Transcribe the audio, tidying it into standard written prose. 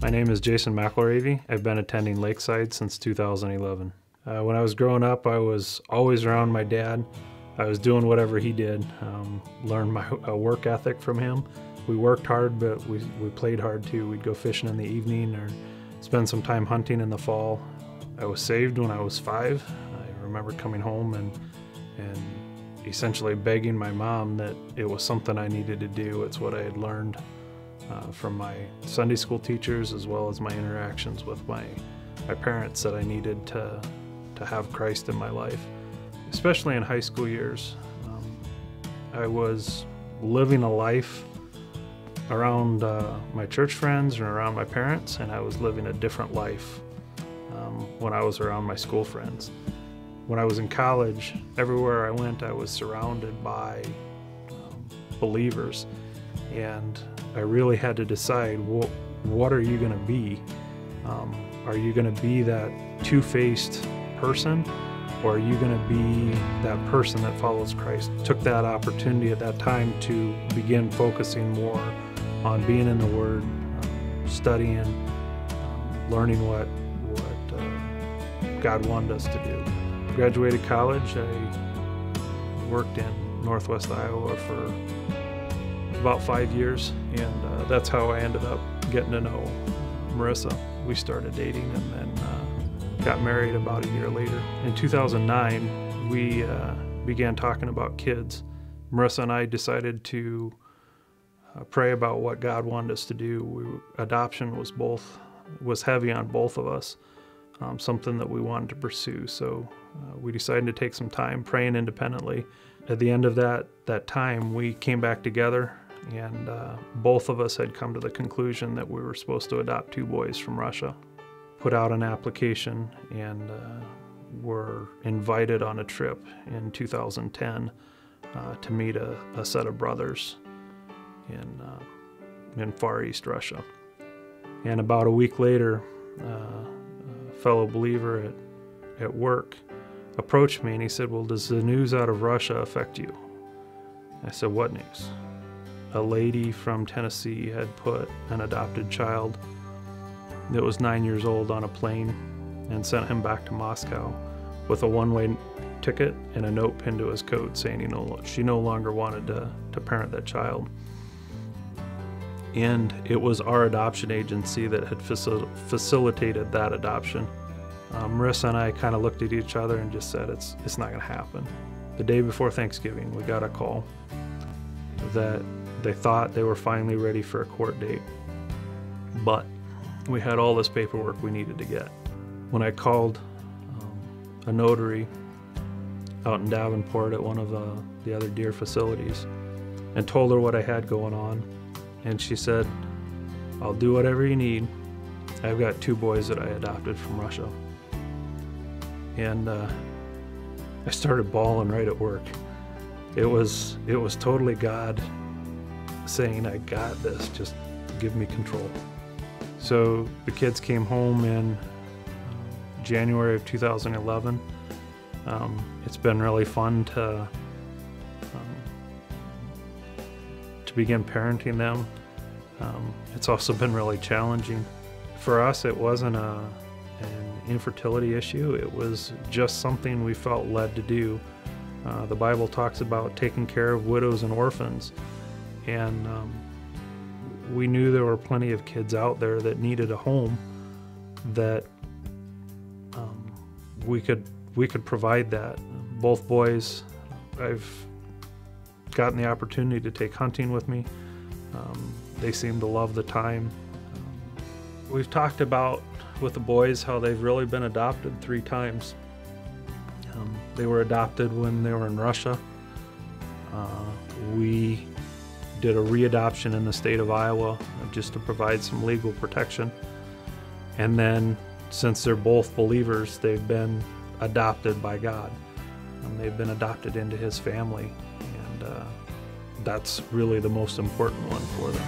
My name is Jason McIlravy. I've been attending Lakeside since 2011. When I was growing up, I was always around my dad. I was doing whatever he did. Learned my work ethic from him. We worked hard, but we played hard too. We'd go fishing in the evening or spend some time hunting in the fall. I was saved when I was 5. I remember coming home and essentially begging my mom that it was something I needed to do. It's what I had learned from my Sunday school teachers, as well as my interactions with my parents, that I needed to have Christ in my life. Especially in high school years, I was living a life around my church friends and around my parents, and I was living a different life when I was around my school friends. When I was in college, everywhere I went, I was surrounded by believers, and I really had to decide, what are you going to be? Are you going to be that two-faced person, or are you going to be that person that follows Christ? Took that opportunity at that time to begin focusing more on being in the Word, studying, learning what God wanted us to do. Graduated college. I worked in Northwest Iowa for about 5 years, and that's how I ended up getting to know Marissa. We started dating and then got married about a year later. In 2009, we began talking about kids. Marissa and I decided to pray about what God wanted us to do. Adoption was heavy on both of us, something that we wanted to pursue. So we decided to take some time praying independently. At the end of that time, we came back together, and both of us had come to the conclusion that we were supposed to adopt 2 boys from Russia. Put out an application and were invited on a trip in 2010 to meet a set of brothers in Far East Russia. And about a week later, a fellow believer at work approached me and he said, "Well, does the news out of Russia affect you?" I said, "What news?" A lady from Tennessee had put an adopted child that was 9 years old on a plane and sent him back to Moscow with a one-way ticket and a note pinned to his coat saying she no longer wanted to parent that child. And it was our adoption agency that had facilitated that adoption. Marissa and I kind of looked at each other and just said, it's not going to happen. The day before Thanksgiving, we got a call that they thought they were finally ready for a court date, but we had all this paperwork we needed to get. When I called a notary out in Davenport at one of the other deer facilities and told her what I had going on, and she said, "I'll do whatever you need. I've got 2 boys that I adopted from Russia." And I started bawling right at work. It was totally God saying, "I got this, just give me control." So the kids came home in January of 2011. It's been really fun to begin parenting them. It's also been really challenging. For us, it wasn't an infertility issue. It was just something we felt led to do. The Bible talks about taking care of widows and orphans, and we knew there were plenty of kids out there that needed a home, that we could provide that. Both boys, I've gotten the opportunity to take hunting with me. They seem to love the time. We've talked about with the boys how they've really been adopted 3 times. They were adopted when they were in Russia. We did a readoption in the state of Iowa just to provide some legal protection. And then, since they're both believers, they've been adopted by God. They've been adopted into His family, and that's really the most important one for them.